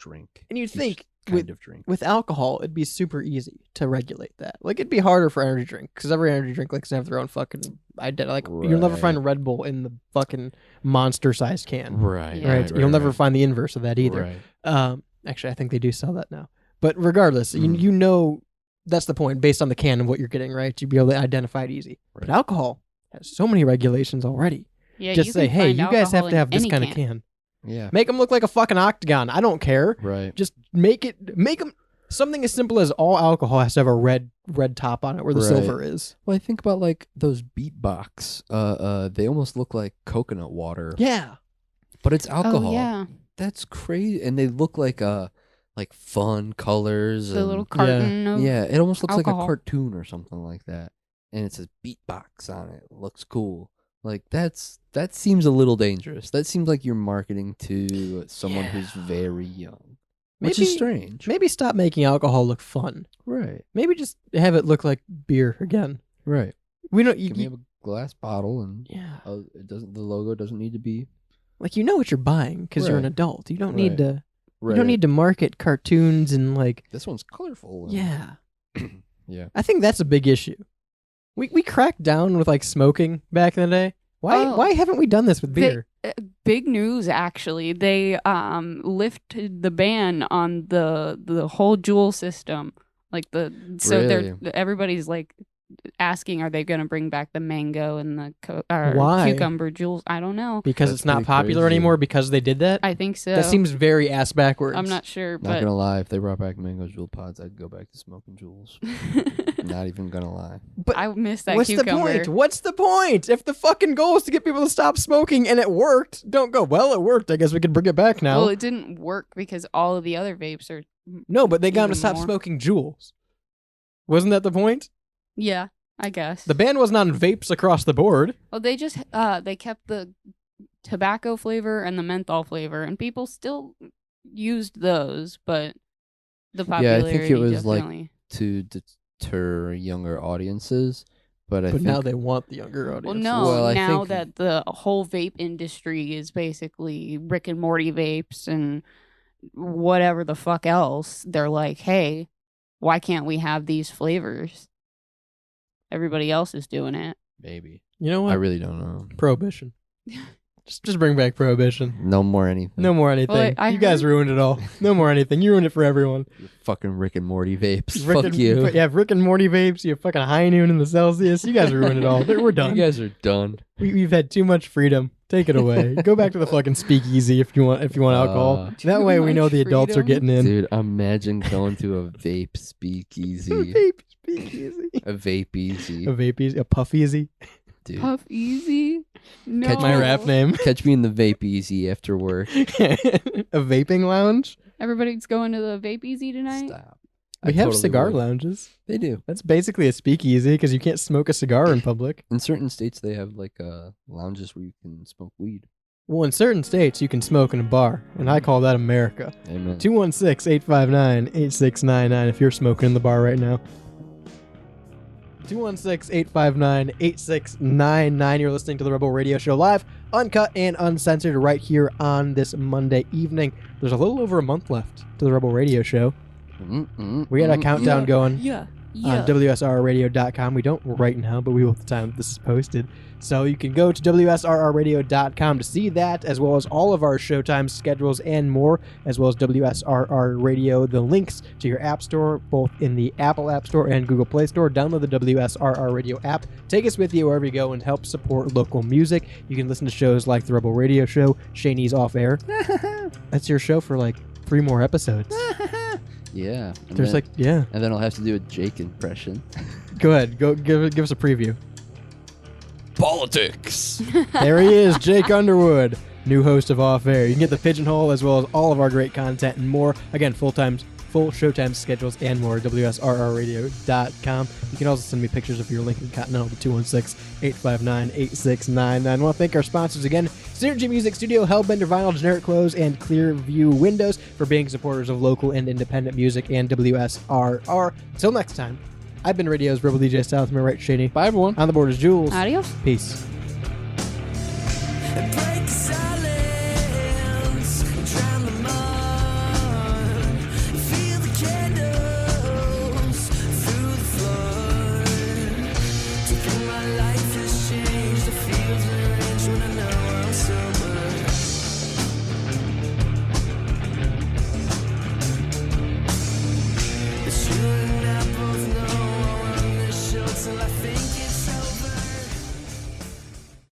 drink. And you'd each think kind of drink. with alcohol, it'd be super easy to regulate that. Like, it'd be harder for energy drink because every energy drink likes to have their own fucking like you'll never find a Red Bull in the fucking monster-sized can. Right. You'll never find the inverse of that either. Right. Actually, I think they do sell that now. But regardless, you know that's the point based on the can and what you're getting, right? You'd be able to identify it easy. Right. But alcohol has so many regulations already. Yeah, just say, hey, you guys have to have this kind of can. can. Yeah. Make them look like a fucking octagon. I don't care. Right. Just make them something as simple as all alcohol has to have a red top on it where the silver is. Well, I think about like those beatbox. They almost look like coconut water. Yeah. But it's alcohol. Oh, yeah. That's crazy. And they look like fun colors. The and, little carton of yeah, it almost looks alcohol. like a cartoon or something like that. And it says beatbox on it. It looks cool. Like that seems a little dangerous. That seems like you're marketing to someone who's very young. Which is strange. Maybe stop making alcohol look fun. Right. Maybe just have it look like beer again. Right. We don't. Can we have a glass bottle and the logo doesn't need to be like you know what you're buying because you're an adult. You don't need to. You don't need to market cartoons and like this one's colorful. And yeah. Yeah. I think that's a big issue. We cracked down with like smoking back in the day. Why haven't we done this with beer? Big news, actually. They lifted the ban on the whole Juul system. Like everybody's like asking, are they going to bring back the mango and the cucumber Juuls? I don't know. Because it's not popular anymore because they did that? I think so. That seems very ass backwards. I'm not sure. Not gonna lie, if they brought back mango Juul pods, I'd go back to smoking Juuls. Not even gonna lie. But I miss that what's cucumber. the point? What's the point? If the fucking goal is to get people to stop smoking and it worked, don't go, well, it worked. I guess we could bring it back now. Well, it didn't work because all of the other vapes are... No, but they got them to stop more. smoking Juuls. Wasn't that the point? Yeah, I guess. The ban wasn't on vapes across the board. Well, they just they kept the tobacco flavor and the menthol flavor, and people still used those, but the popularity I think it was definitely... like to deter younger audiences, but I think now they want the younger audience. Well, no, now that the whole vape industry is basically Rick and Morty vapes and whatever the fuck else, they're like, hey, why can't we have these flavors? Everybody else is doing it. Maybe. You know what? I really don't know. Prohibition. Just bring back prohibition. No more anything. No more anything. Well, you guys ruined it all. No more anything. You ruined it for everyone. You fucking Rick and Morty vapes. Fuck you. You have Rick and Morty vapes. You have fucking High Noon and the Celsius. You guys ruined it all. We're done. You guys are done. We've had too much freedom. Take it away. Go back to the fucking speakeasy if you want alcohol. That way we know the adults are getting in. Dude, imagine going to a vape speakeasy. Vape speakeasy. A vape easy. A vape easy. A puff easy. Dude. Puff Easy? No. Catch my rap name. Catch me in the vape easy after work. A vaping lounge? Everybody's going to the Vape Easy tonight? Stop. We have cigar lounges. They do. That's basically a speakeasy because you can't smoke a cigar in public. In certain states, they have like lounges where you can smoke weed. Well, in certain states, you can smoke in a bar, and I call that America. Amen. 216-859-8699 if you're smoking in the bar right now. 216-859-8699. You're listening to the Rebel Radio Show live, uncut and uncensored right here on this Monday evening. There's a little over a month left to the Rebel Radio Show. We got a countdown going on WSRradio.com. We don't right now, but we will at the time this is posted. So you can go to WSRRadio.com to see that, as well as all of our showtime schedules and more, as well as WSRR Radio, the links to your app store, both in the Apple App Store and Google Play Store. Download the WSRR Radio app. Take us with you wherever you go and help support local music. You can listen to shows like The Rebel Radio Show, Shaney's Off Air. That's your show for like 3 more episodes. Yeah. There's and then I'll have to do a Jake impression. Go ahead. Go give us a preview. Politics. There he is, Jake Underwood, new host of Off Air. You can get the Pigeonhole as well as all of our great content and more. Again, full showtime schedules and more at WSRRradio.com. You can also send me pictures of your Lincoln Continental to 216-859-8699. I want to thank our sponsors again, Synergy Music Studio, Hellbender Vinyl, Generic Clothes, and Clearview Windows for being supporters of local and independent music and WSRR. Until next time, I've been Radio's Rebel DJ Style. To my right, Shady. Bye, everyone. On the board is Jules. Adios. Peace.